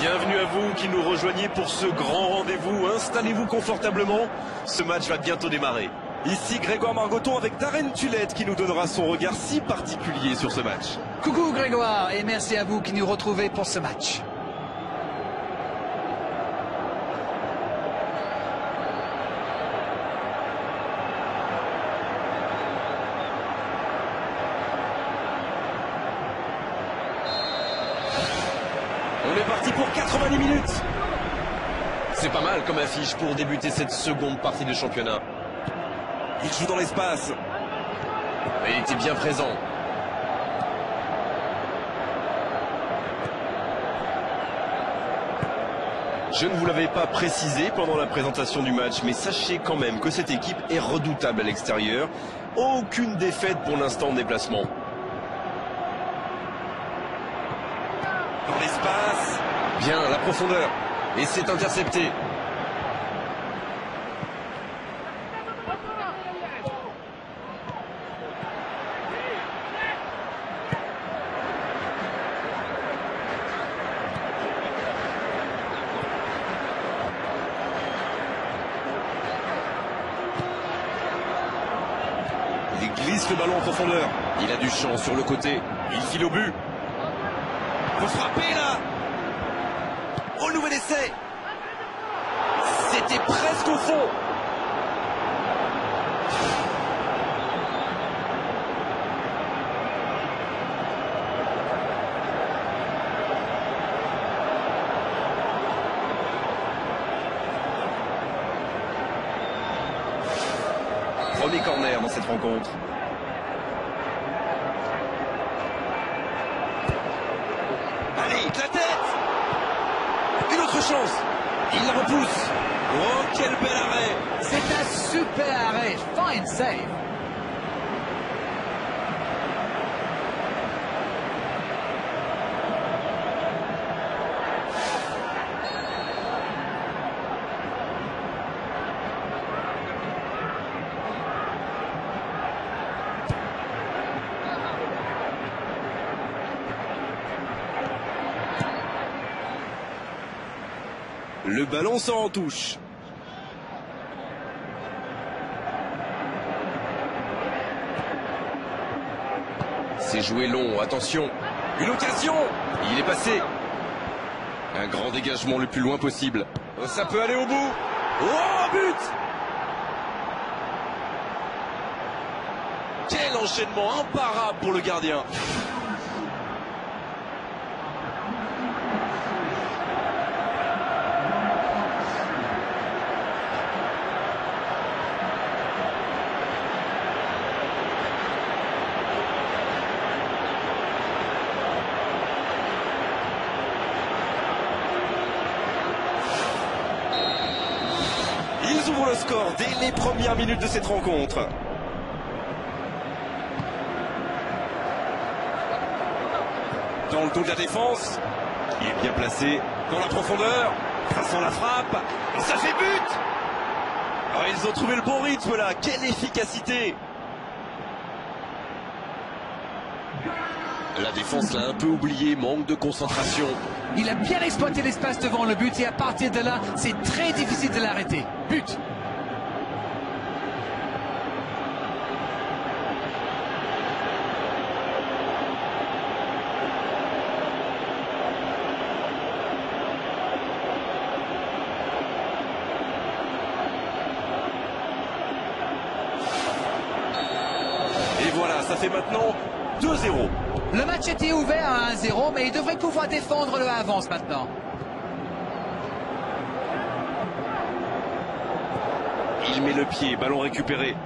Bienvenue à vous qui nous rejoignez pour ce grand rendez-vous. Installez-vous confortablement, ce match va bientôt démarrer. Ici Grégoire Margoton avec Darren Tulette qui nous donnera son regard si particulier sur ce match. Coucou Grégoire et merci à vous qui nous retrouvez pour ce match. On est parti pour 90 minutes. C'est pas mal comme affiche pour débuter cette seconde partie de championnat. Il joue dans l'espace. Il était bien présent. Je ne vous l'avais pas précisé pendant la présentation du match, mais sachez quand même que cette équipe est redoutable à l'extérieur. Aucune défaite pour l'instant en déplacement. Dans l'espace. Bien, la profondeur. Et c'est intercepté. Il glisse le ballon en profondeur. Il a du champ sur le côté. Il file au but. Faut frapper là. Oh, nouvel essai. C'était presque au fond. Premier corner dans cette rencontre. Allez, la tête. Une autre chance. Il la repousse. Oh, quel bel arrêt. C'est un super arrêt. Fine save. Le ballon sort en touche. C'est joué long, attention. Une occasion. Il est passé. Un grand dégagement le plus loin possible. Ça peut aller au bout. Oh, but. Quel enchaînement imparable pour le gardien. Ils ouvrent le score dès les premières minutes de cette rencontre. Dans le dos de la défense. Il est bien placé dans la profondeur. Ça sent la frappe. Et ça fait but. Oh, ils ont trouvé le bon rythme là. Quelle efficacité. La défense l'a un peu oublié, manque de concentration. Il a bien exploité l'espace devant le but et à partir de là, c'est très difficile de l'arrêter. But. Et voilà, ça fait maintenant 2-0. Le match était ouvert à 1-0, mais il devrait pouvoir défendre le avance maintenant. Il met le pied, ballon récupéré.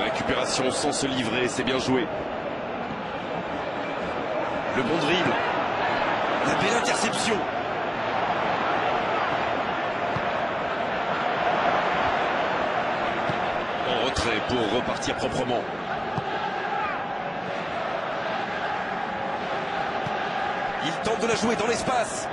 Récupération sans se livrer, c'est bien joué. Le bon dribble. La belle interception. En retrait pour repartir proprement. Il tente de la jouer dans l'espace.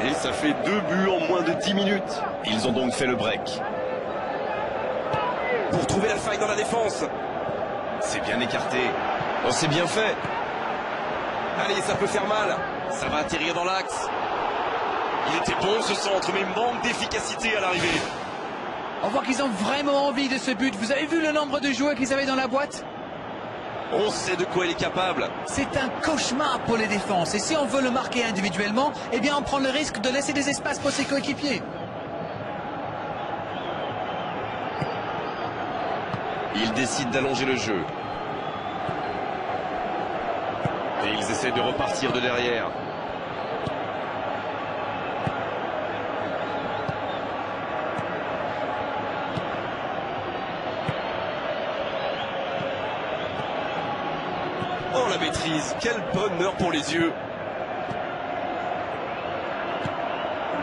Et ça fait 2 buts en moins de 10 minutes. Ils ont donc fait le break. Pour trouver la faille dans la défense. C'est bien écarté. Oh, c'est bien fait. Allez, ça peut faire mal. Ça va atterrir dans l'axe. Il était bon ce centre, mais manque d'efficacité à l'arrivée. On voit qu'ils ont vraiment envie de ce but. Vous avez vu le nombre de joueurs qu'ils avaient dans la boîte? On sait de quoi il est capable. C'est un cauchemar pour les défenses. Et si on veut le marquer individuellement, eh bien on prend le risque de laisser des espaces pour ses coéquipiers. Ils décident d'allonger le jeu. Et ils essaient de repartir de derrière. Oh, la maîtrise, quel bonheur pour les yeux.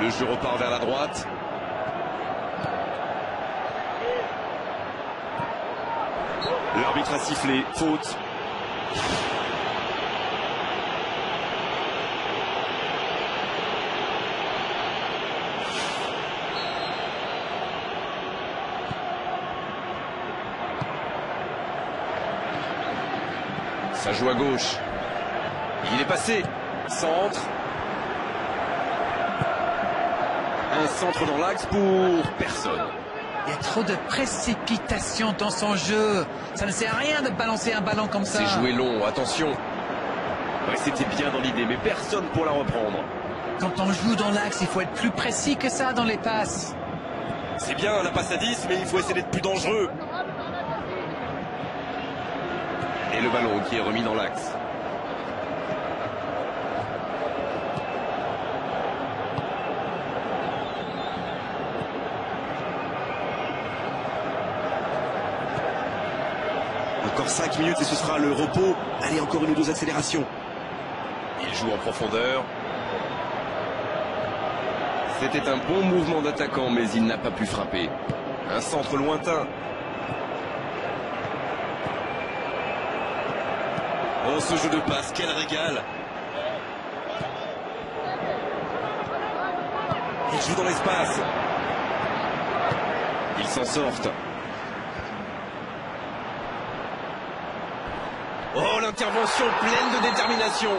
Le jeu repart vers la droite. L'arbitre a sifflé, faute. Ça joue à gauche. Il est passé. Centre. Un centre dans l'axe pour personne. Il y a trop de précipitation dans son jeu. Ça ne sert à rien de balancer un ballon comme ça. C'est joué long, attention. Ouais, c'était bien dans l'idée, mais personne pour la reprendre. Quand on joue dans l'axe, il faut être plus précis que ça dans les passes. C'est bien la passe à 10, mais il faut essayer d'être plus dangereux. Et le ballon qui est remis dans l'axe. Encore 5 minutes et ce sera le repos. Allez, encore une ou deux accélérations. Il joue en profondeur. C'était un bon mouvement d'attaquant, mais il n'a pas pu frapper. Un centre lointain. Oh, ce jeu de passe, quel régal. Il joue dans l'espace. Ils s'en sortent. Oh, l'intervention pleine de détermination.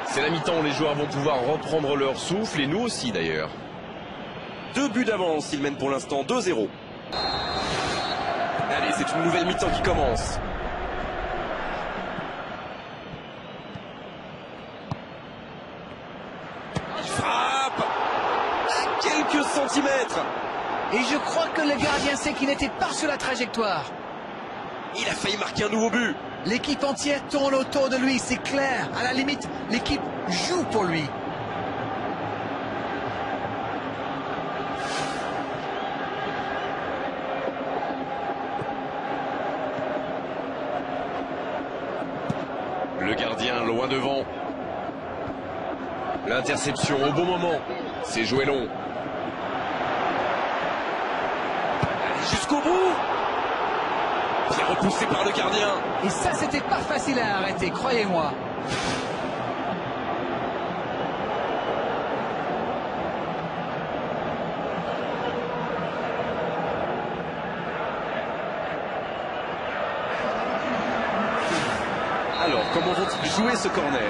C'est la mi-temps où les joueurs vont pouvoir reprendre leur souffle, et nous aussi d'ailleurs. 2 buts d'avance, ils mènent pour l'instant 2-0. Allez, c'est une nouvelle mi-temps qui commence. Il frappe à quelques centimètres. Et je crois que le gardien sait qu'il n'était pas sur la trajectoire. Il a failli marquer un nouveau but. L'équipe entière tourne autour de lui, c'est clair. À la limite, l'équipe joue pour lui. Le gardien loin devant. L'interception au bon moment. C'est joué long. Allez, jusqu'au bout. Bien repoussé par le gardien. Et ça, c'était pas facile à arrêter, croyez-moi. Alors, comment vont-ils jouer ce corner?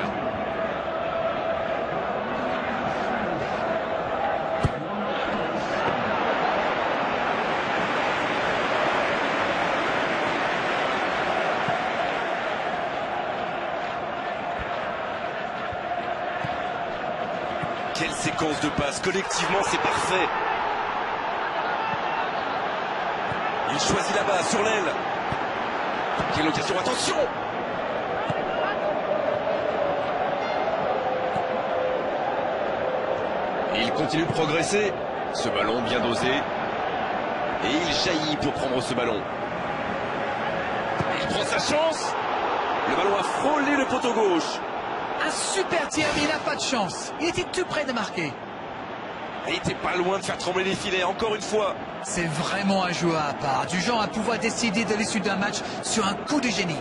Quelle séquence de passes, collectivement c'est parfait. Il choisit là-bas, sur l'aile. Quelle occasion, attention! Il continue de progresser. Ce ballon bien dosé. Et il jaillit pour prendre ce ballon. Il prend sa chance. Le ballon a frôlé le poteau gauche. Un super tir, mais il n'a pas de chance. Il était tout près de marquer. Il n'était pas loin de faire trembler les filets, encore une fois. C'est vraiment un joueur à part, du genre à pouvoir décider de l'issue d'un match sur un coup de génie.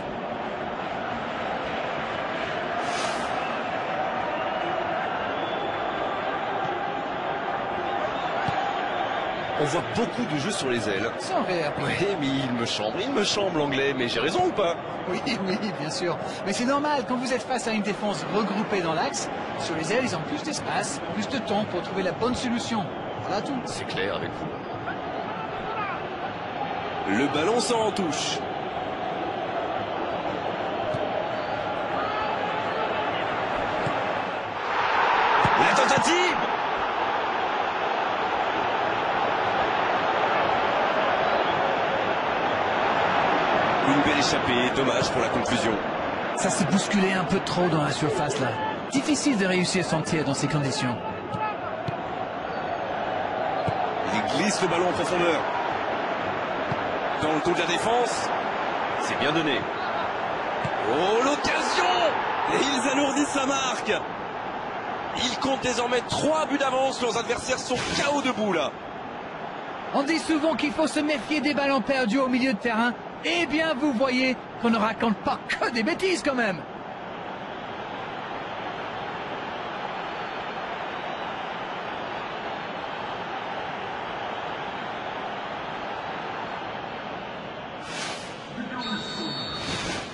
On voit beaucoup de jeux sur les ailes. Sans réel. Ouais, mais il me chambre l'anglais, mais j'ai raison ou pas? Oui, oui, bien sûr. Mais c'est normal, quand vous êtes face à une défense regroupée dans l'axe, sur les ailes, ils ont plus d'espace, plus de temps pour trouver la bonne solution. Voilà tout. C'est clair avec vous. Le ballon sort en touche. La tentative! Une belle échappée, dommage pour la conclusion. Ça s'est bousculé un peu trop dans la surface là. Difficile de réussir son tir dans ces conditions. Il glisse le ballon en profondeur. Dans le dos de la défense. C'est bien donné. Oh, l'occasion! Et ils alourdissent sa marque. Ils comptent désormais 3 buts d'avance. Leurs adversaires sont KO debout là. On dit souvent qu'il faut se méfier des ballons perdus au milieu de terrain. Eh bien, vous voyez qu'on ne raconte pas que des bêtises quand même.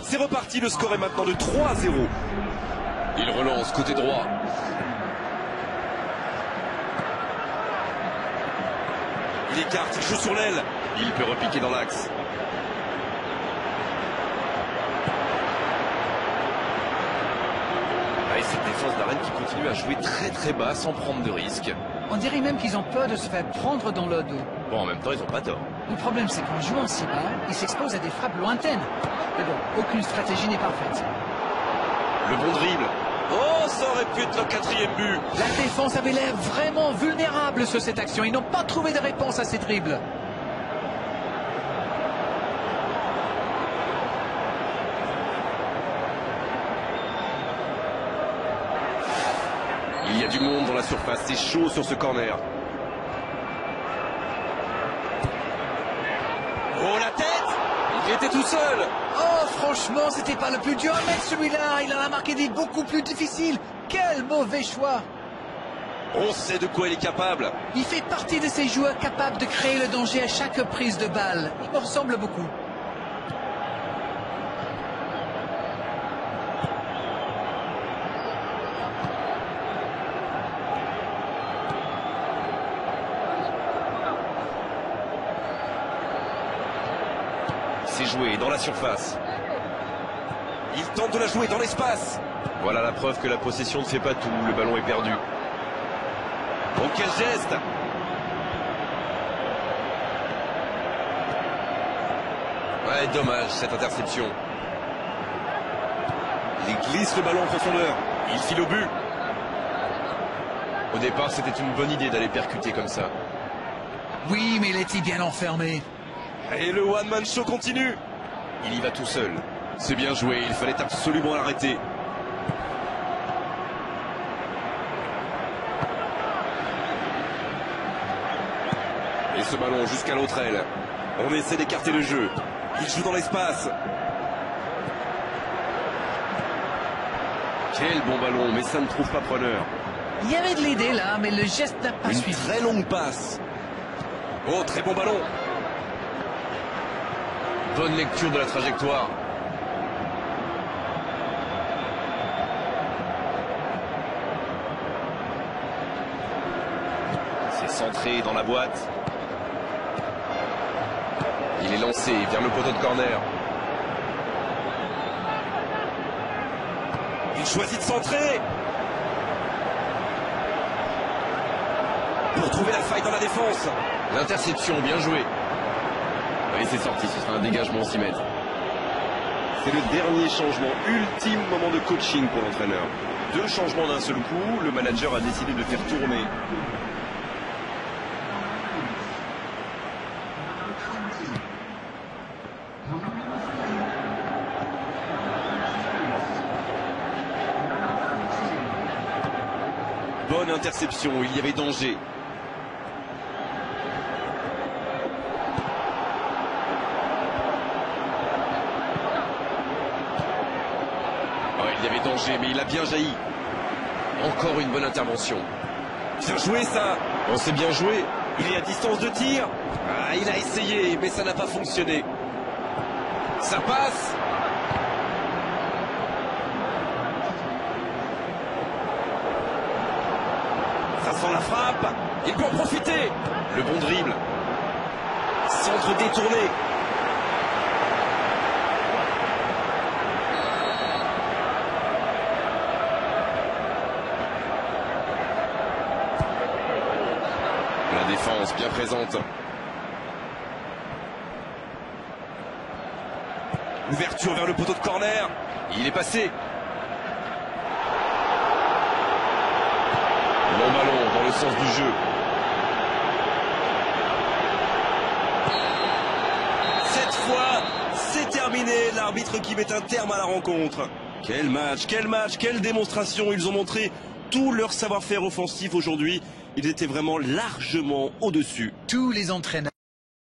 C'est reparti, le score est maintenant de 3-0. Il relance côté droit. Il écarte, il joue sur l'aile. Il peut repiquer dans l'axe. Et cette défense d'Arène qui continue à jouer très bas sans prendre de risques. On dirait même qu'ils ont peur de se faire prendre dans le dos. Bon, en même temps, ils n'ont pas tort. Le problème, c'est qu'en jouant si bas, ils s'exposent à des frappes lointaines. Mais bon, aucune stratégie n'est parfaite. Le bon dribble. Oh, ça aurait pu être le 4e but. La défense avait l'air vraiment vulnérable sur cette action. Ils n'ont pas trouvé de réponse à ces dribbles. Il y a du monde dans la surface, c'est chaud sur ce corner. Oh, la tête! Il était tout seul. Oh, franchement, c'était pas le plus dur à mettre celui-là. Il en a marqué des beaucoup plus difficiles. Quel mauvais choix. On sait de quoi il est capable. Il fait partie de ces joueurs capables de créer le danger à chaque prise de balle. Il me ressemble beaucoup. C'est joué dans la surface. Il tente de la jouer dans l'espace. Voilà la preuve que la possession ne fait pas tout. Le ballon est perdu. Oh, quel geste! Ouais, dommage cette interception. Il glisse le ballon en profondeur. Il file au but. Au départ, c'était une bonne idée d'aller percuter comme ça. Oui, mais il était bien enfermé. Et le one-man show continue. Il y va tout seul. C'est bien joué, il fallait absolument l'arrêter. Et ce ballon jusqu'à l'autre aile. On essaie d'écarter le jeu. Il joue dans l'espace. Quel bon ballon, mais ça ne trouve pas preneur. Il y avait de l'idée là, mais le geste n'a pas Une suivi. très longue passe. Oh, très bon ballon. Bonne lecture de la trajectoire. C'est centré dans la boîte. Il est lancé vers le poteau de corner. Il choisit de centrer. Pour trouver la faille dans la défense. L'interception, bien joué. Et c'est sorti, ce sera un dégagement au 6 mètres. C'est le dernier changement, ultime moment de coaching pour l'entraîneur. 2 changements d'un seul coup, le manager a décidé de faire tourner. Bonne interception, il y avait danger. Il y avait danger, mais il a bien jailli. Encore une bonne intervention. Bien joué ça. On s'est bien joué. Il est à distance de tir. Ah, il a essayé, mais ça n'a pas fonctionné. Ça passe. Ça sent la frappe. Il peut en profiter. Le bon dribble. Centre détourné. La défense bien présente. Ouverture vers le poteau de corner. Il est passé. Long ballon dans le sens du jeu. Cette fois, c'est terminé. L'arbitre qui met un terme à la rencontre. Quel match, quelle démonstration. Ils ont montré tout leur savoir-faire offensif aujourd'hui. Ils étaient vraiment largement au-dessus. Tous les entraîneurs.